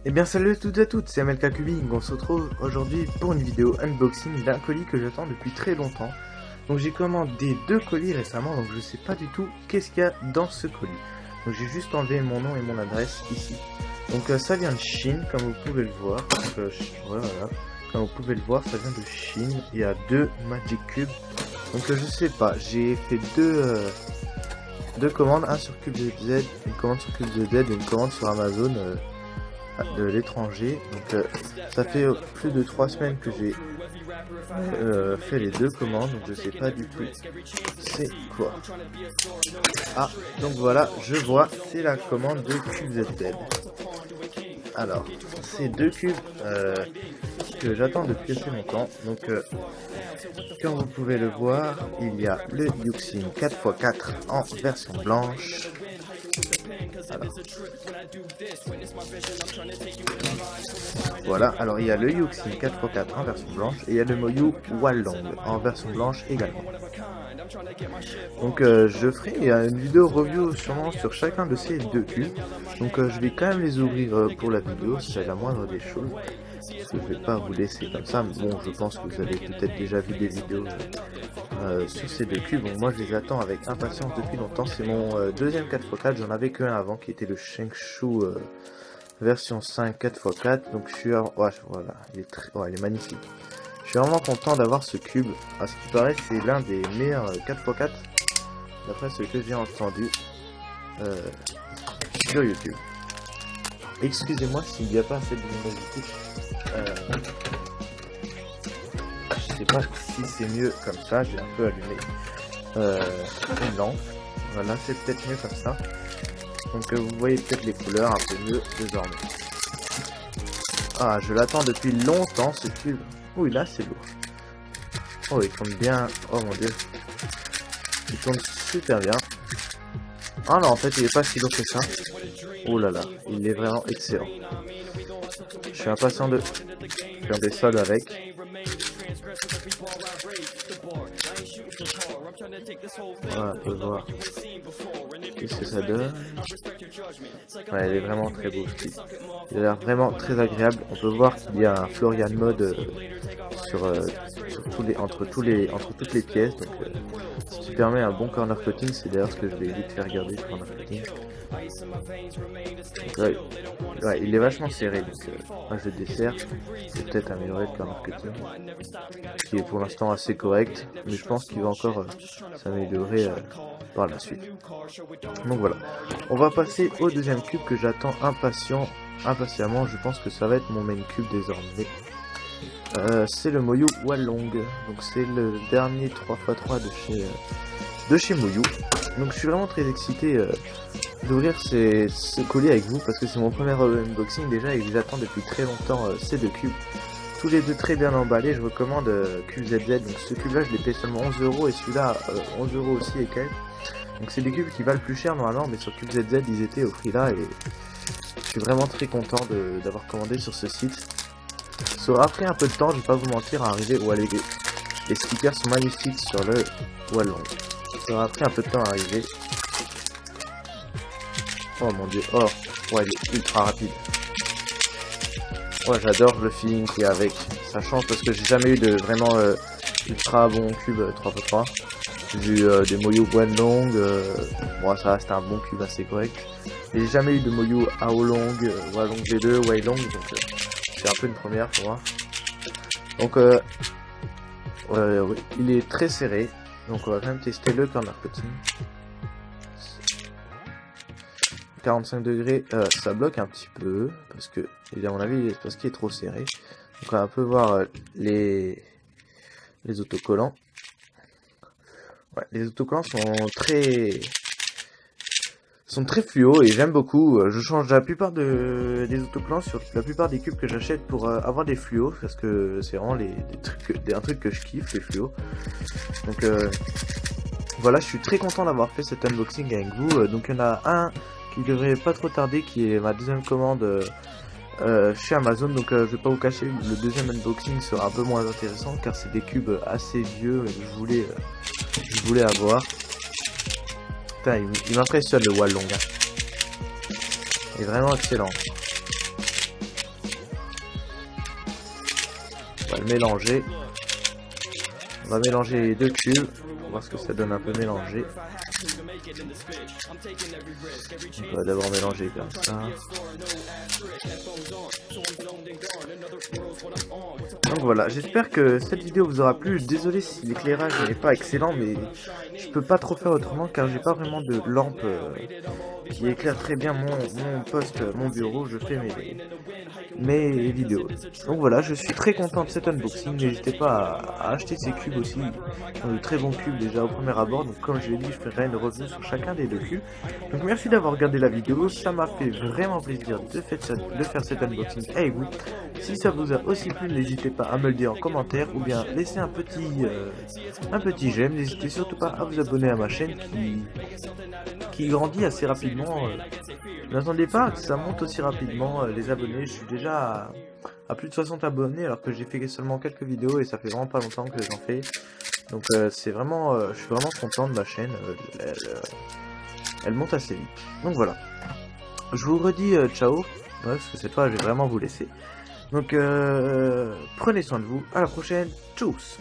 Eh bien salut à toutes et à toutes, c'est MLK Cubing. On se retrouve aujourd'hui pour une vidéo unboxing d'un colis que j'attends depuis très longtemps. Donc j'ai commandé 2 colis récemment, donc je sais pas du tout qu'est-ce qu'il y a dans ce colis. Donc j'ai juste enlevé mon nom et mon adresse ici. Donc ça vient de Chine, comme vous pouvez le voir. Donc, voilà. Comme vous pouvez le voir, ça vient de Chine. Il y a 2 Magic Cubes. Donc je sais pas, j'ai fait deux commandes, un sur CubeZZ, une commande sur CubeZZ et une commande sur Amazon de l'étranger. Donc ça fait plus de 3 semaines que j'ai fait les 2 commandes, donc je sais pas du tout c'est quoi. Ah, donc voilà, je vois, c'est la commande de CubeZZ. Alors, c'est 2 cubes que j'attends depuis assez longtemps. Donc comme vous pouvez le voir, il y a le Yuxin 4x4 en version blanche. Alors. Voilà, alors il y a le Yuxin 4x4 en version blanche et il y a le Moyu Hualong en version blanche également. Donc je ferai une vidéo review sûrement sur chacun de ces 2 cubes. Donc je vais quand même les ouvrir pour la vidéo, c'est la moindre des choses. Je ne vais pas vous laisser comme ça, mais bon, je pense que vous avez peut-être déjà vu des vidéos sur ces 2 cubes. Bon, moi je les attends avec impatience depuis longtemps. C'est mon deuxième 4x4, j'en avais qu'un avant qui était le Shengshu version 5 4x4. Donc je suis ouais, voilà, il est magnifique. Je suis vraiment content d'avoir ce cube. À ce qui paraît, c'est l'un des meilleurs 4x4 d'après ce que j'ai entendu sur YouTube. Excusez-moi s'il n'y a pas assez de luminosité. Je sais pas si c'est mieux comme ça, j'ai un peu allumé une lampe. Voilà, c'est peut-être mieux comme ça. Donc vous voyez peut-être les couleurs un peu mieux désormais. Ah, je l'attends depuis longtemps ce cube. Oui, là c'est lourd. Oh, il tourne bien. Oh mon dieu. Il tourne super bien. Ah non, en fait il est pas si lourd que ça. Oh là là, il est vraiment excellent. Je suis impatient de faire des soldes avec. Voilà, on peut voir qu'est-ce que ça donne. Ouais, il est vraiment très beau ce clip. Il a l'air vraiment très agréable. On peut voir qu'il y a un Florian mode entre toutes les pièces. Donc ce qui permet un bon corner cutting. C'est d'ailleurs ce que je vais vite faire regarder le corner cutting. Donc, ouais, il est vachement serré, donc moi je le desserre. Je vais peut-être améliorer le corner cutting, qui est pour l'instant assez correct, mais je pense qu'il va encore s'améliorer par la suite. Donc voilà, on va passer au deuxième cube que j'attends impatiemment. Je pense que ça va être mon main cube désormais. C'est le Moyu Hualong, donc c'est le dernier 3x3 de chez Moyu. Donc je suis vraiment très excité d'ouvrir ce colis avec vous parce que c'est mon premier unboxing déjà et que j'attends depuis très longtemps ces 2 cubes. Tous les 2 très bien emballés, je recommande CubeZZ. Donc ce cube là je l'ai payé seulement 11 € et celui-là 11 € aussi et quelques. Donc c'est des cubes qui valent plus cher normalement, mais sur CubeZZ ils étaient au prix là et je suis vraiment très content d'avoir commandé sur ce site. Ça aura pris un peu de temps, je vais pas vous mentir, à arriver. Ouais, les stickers sont magnifiques sur le Hualong. Ça aura pris un peu de temps à arriver. Oh mon dieu, oh, ouais, il est ultra rapide. Ouais, j'adore le feeling qu'il y a avec. Ça change parce que j'ai jamais eu de vraiment ultra bon cube 3x3. J'ai eu des Moyu Hualong, bon ça reste un bon cube assez correct. Et j'ai jamais eu de Moyu Hualong, Hualong V2, Hualong, donc c'est un peu une première pour moi. Donc oui, il est très serré, donc on va quand même tester le corner cutting. 45 degrés, ça bloque un petit peu parce que, à mon avis, c'est parce qu'il est trop serré. Donc on va un peu voir les autocollants. Ouais, les autocollants sont très fluo et j'aime beaucoup. Je change la plupart des autocollants sur la plupart des cubes que j'achète pour avoir des fluos parce que c'est vraiment un truc que je kiffe, les fluos. Donc voilà, je suis très content d'avoir fait cet unboxing avec vous. Donc il y en a un qui devrait pas trop tarder, qui est ma deuxième commande chez Amazon. Donc je vais pas vous cacher, le deuxième unboxing sera un peu moins intéressant car c'est des cubes assez vieux et que je voulais avoir. Putain, il m'impressionne le Hualong. Il est vraiment excellent. le mélanger. On va mélanger les deux cubes pour voir ce que ça donne un peu mélangé. On va d'abord mélanger comme ça. Donc voilà, j'espère que cette vidéo vous aura plu. Désolé si l'éclairage n'est pas excellent, mais je peux pas trop faire autrement car j'ai pas vraiment de lampe qui éclaire très bien mon poste, mon bureau. Je fais mes vidéos. Donc voilà, je suis très content de cet unboxing. N'hésitez pas à acheter ces cubes aussi. Ils sont de très bons cubes déjà au premier abord. Donc comme je l'ai dit, je ferai une review sur chacun des deux cubes. Donc merci d'avoir regardé la vidéo. Ça m'a fait vraiment plaisir de faire cet unboxing avec vous. Si ça vous a aussi plu, n'hésitez pas à me le dire en commentaire ou bien laisser un petit j'aime. N'hésitez surtout pas à vous abonner à ma chaîne qui grandit assez rapidement. N'attendez pas que ça monte aussi rapidement les abonnés. Je suis déjà à plus de 60 abonnés alors que j'ai fait seulement quelques vidéos et ça fait vraiment pas longtemps que j'en fais. Donc c'est vraiment, je suis vraiment content de ma chaîne. Elle monte assez vite. Donc voilà. Je vous redis ciao. Parce que cette fois je vais vraiment vous laisser. Donc prenez soin de vous. À la prochaine. Tchuss.